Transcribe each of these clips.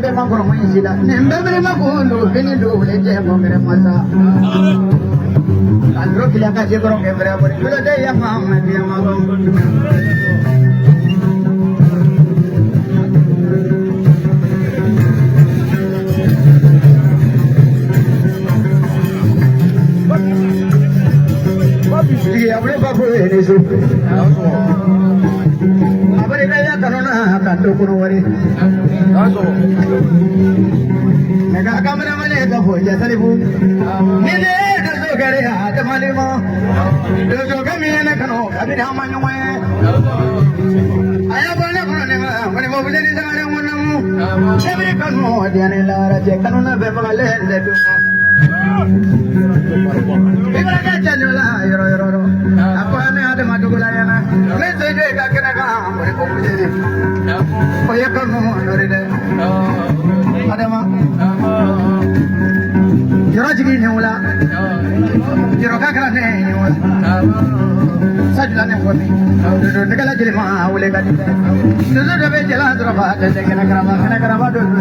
ke ma koro mai sila nembe mere ma ko ndo bini do le je mo mere masa andro kila ka je koro ke mere bari kula de ya ma me dia ma ko Jadi apa ni bapak ini su? Apa ni kaya kanona kanto kuno wari? Naga kamera mana itu pun jadi seribu. Ni deh dosa kare ada malu mo. Dosa kami ni kano kami dah manu me. Ayah boleh kono ni mana mau beli di sana yang mana mu? Siapa kano dia ni lara je kanona berbalik leh tu. Ibarat kaca nyola, yoro. Apa ane ada madu gula yana? Mesti juga kena kah? Boleh kopi jadi. Oh ya kamu nori deh. Ada mah? Yoro jadi nyola. Yoro kakak ane nyola. Sajalah nyola. Dulu negala jadi mah boleh kadi. Dulu dah jalan terapa, jadi kena keraba dulu.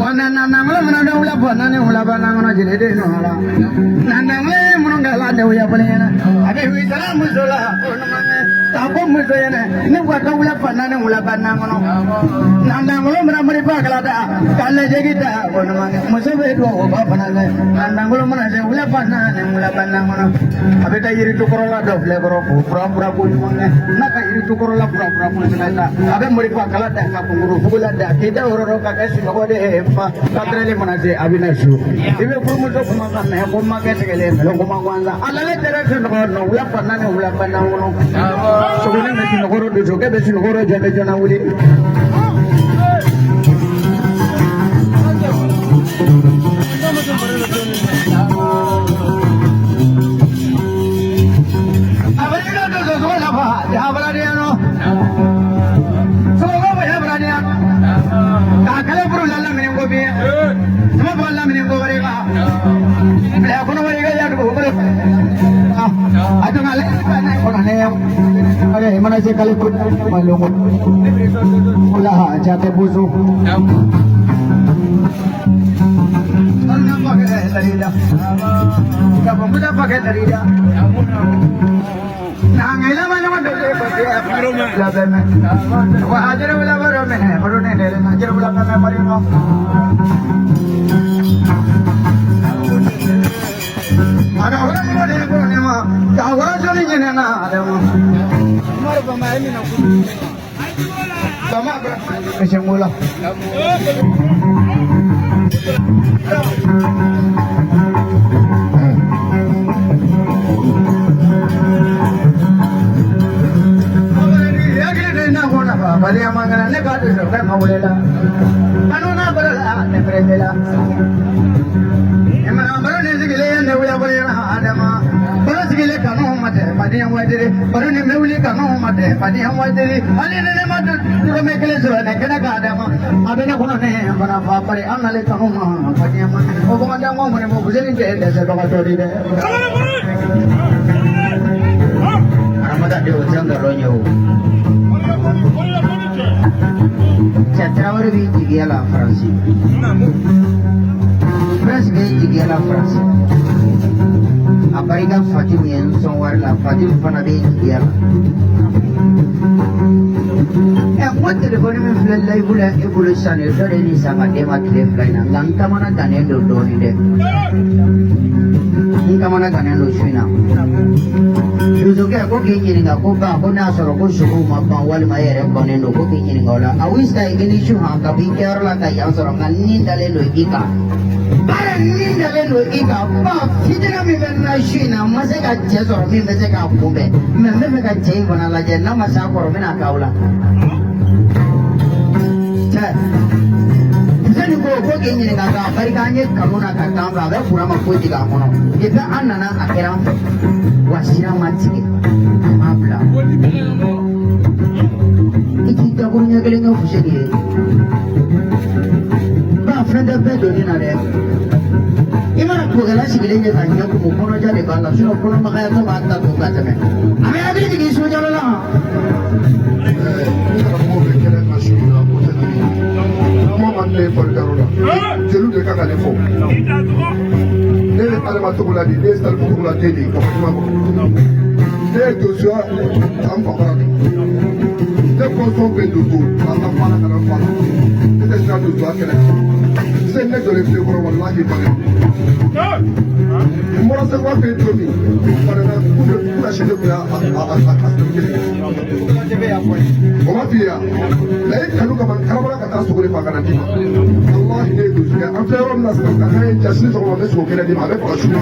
Nandang le mana ulah bana ne ulah bana ngono jere de no ala nandang le mun ngala de uya boleh na ade hui sala musola ono mane tapo muso yana ne wa ka ulah bana ngono nandang le mana mari pa kala da kalle jegita ono mane muso be do ba bana le nandang le mana je ulah bana ngono abe ta yiri to korola do fle koro pura ko mane na ka yiri to korola pura ko na abe mari pa kala da ka punguru fugula da kita oro ka kasi ko de Katrele manase abinasu. Ibe kurumuto kumakan ne kumakan segala melo kumakwanza. Alale tere no ula panna ngono. Sobune mesi ngoro do joge besi ngoro jende jona uli. Abarido do zo la ba, ya baladiano. Kakale bro lalla mene ngo be sama balla mene ngo bare ka bla kono bare ga ya ko bare ato ngale ko na ne are mana se kale ko malongo ula jate buzu anna pakai darida ka bambuda pakai darida Nangailah mana dulu labeme. Wah ajar ulah baru ne deh, ajar ulah kami baru no. Ada orang mana yang baru ni mah, tahu jadi ni na ada mah. Mari pemain ni nak. Sama macam mula. Bali amangana ne kadu sokan maulela kanuna barala ne prendela emana baro ne sigile ne uya barela adama baro sigile kanu mate padi amwadire baro ne meuli kanu mate padi amwadire ali ne mate duro mekele so ne kana ka adama abena kono ne bana papare anale kanu ma padi amwadire obo manda mo mo bujeni de se baba tori de amada de ujanga ronyo Traore vinci che la Francia. Francia vinci che la Francia. Apariga Fatim yang songwar la Fatim pana vinci che la. What the government feel like will evolution is already sama tema cliff line. Langka mana tanya do ni de. Langka mana tanya do sina. Yuzuke aku kini aku ba aku nasoro aku suku mabang wali mayere konen aku kini ngola. Awis kai ini shuha tapi kerala kai yang sorongan ni dalelo ika. Barang ni dalelo ika. Ba fitna mi benna shina maseka jesoro mi maseka kumbe. Membe ka jeng bana la jenna masa koro mina kaula. Jadi ko kini ni kata perikanya kamu nak kata apa pura mampu tiga kono. Kita anak akhiran wasira mati mabla. Kita punya kelinga fusegi. Ba frenda bedo ni nare. Imana ko gala sigilenye tanya ko kono jale bala sino kono makaya to mata ko kata me. Ame agri ni suja la. ne ye fɔlikɛyɔrɔ la jeliw de kan ka ne fɔ ne ye adama togo la de ne ye salifu togo la den de ye ka fɔ kuma kɔnɔ ne ye donsoya san fagara de ne kɔsɔn bɛ donso k'a ka fara kana fara ne tɛ siran donsoya kɛlɛ se ne jɔlen file kɔrɔ walahi bali n bɔra sekuba fɛ yen don min farana k'u na si ne kun y'a sɛbɛn kelen o ma f'i ye yan layi kanu kama karabala ka taa sogo de fa ka na d'i ma walahi ne ye donso kɛ an filɛ yɔrɔ min na sisan ka kan ye jasi sɔgɔma n bɛ sogo kɛnɛ d'i ma a bɛ faga su ma.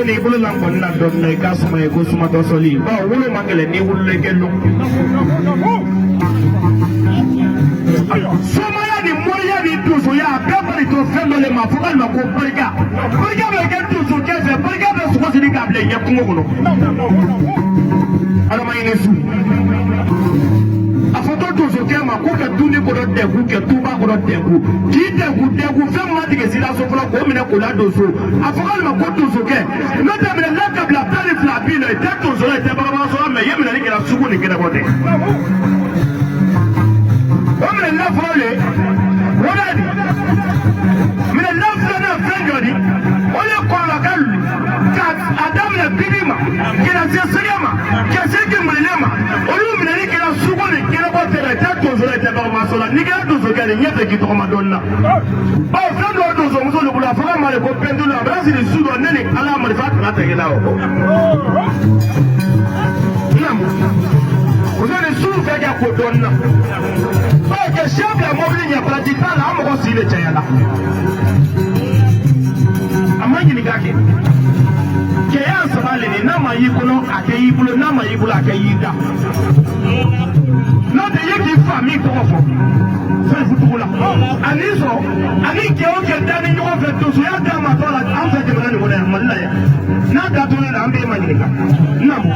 Ni bulu la kɔni na dɔɔnin na i ka suma ye ko sumatɔ sɔli bawo wolo man gɛlɛn ni wololen kɛ lon sumaya ni mɔriya ni donsoya a bɛɛ bari to fɛn dɔ le ma fo k'ale ma ko barika barika bɛ kɛ donsokɛ fɛ barika bɛ sogo siri k'a bila i ɲɛ kungo kɔnɔ adama ɲini su a fɔ to donsokɛ ma k'u kɛ dumuni kɔnɔ dɛgu kɛ tuba kɔnɔ dɛgu k'i dɛgu fɛn ma tigɛ sira so fɔlɔ k'o minɛ k'o la donso a fɔ k'ale ma ko donsokɛ n'o tɛ minɛ n'a ka bila tan ni fila bin na i tɛ donso la i tɛ bagabaga sɔrɔ mɛ i ye minɛli kɛra sugu ni kɛnɛ kɔ tɛ o minɛ n'a fɔlɔ le o de di minɛ n'a filanan fɛn jɔ di o ye kɔrɔla ka luli ka a daminɛ bibi ma ka se sɛgɛ ma ka se kɛmɛlɛ ma olu minɛli kɛra sugu ni kɛnɛ kɔ tɛ i tɛ donso la i tɛ bagabaga sɔrɔ n'i kɛra donsokɛ de ɲɛ fɛ k'i tɔgɔma dɔɔnin na bawo fɛn dɔw donsomuso de bolo a fɔ ka ma de ko pɛntulu a bɛ siri su dɔ ne ni ala marifa tana tɛgɛ la o muso ni su fɛ kɛ ko dɔɔnin na bawo kɛ sɛ bila mɔbili ɲɛ paraji t'a la an mɔgɔ si de cɛya la a ma ɲininka kɛ cɛya saba le n'a ma y'i kɔnɔ a kɛ y'i bolo n'a ma y'i bolo a kɛ y'i da n'o tɛ ye k'i fa min tɔgɔ fɔ fɛn futugu la ani sɔrɔ ani cɛ o cɛ da ni ɲɔgɔn fɛ donsoya da ma tɔ la an fɛ jamana nin kɔnɔ yan mali la yan n'a datugulen la an b'e ma ɲininka na mɔ.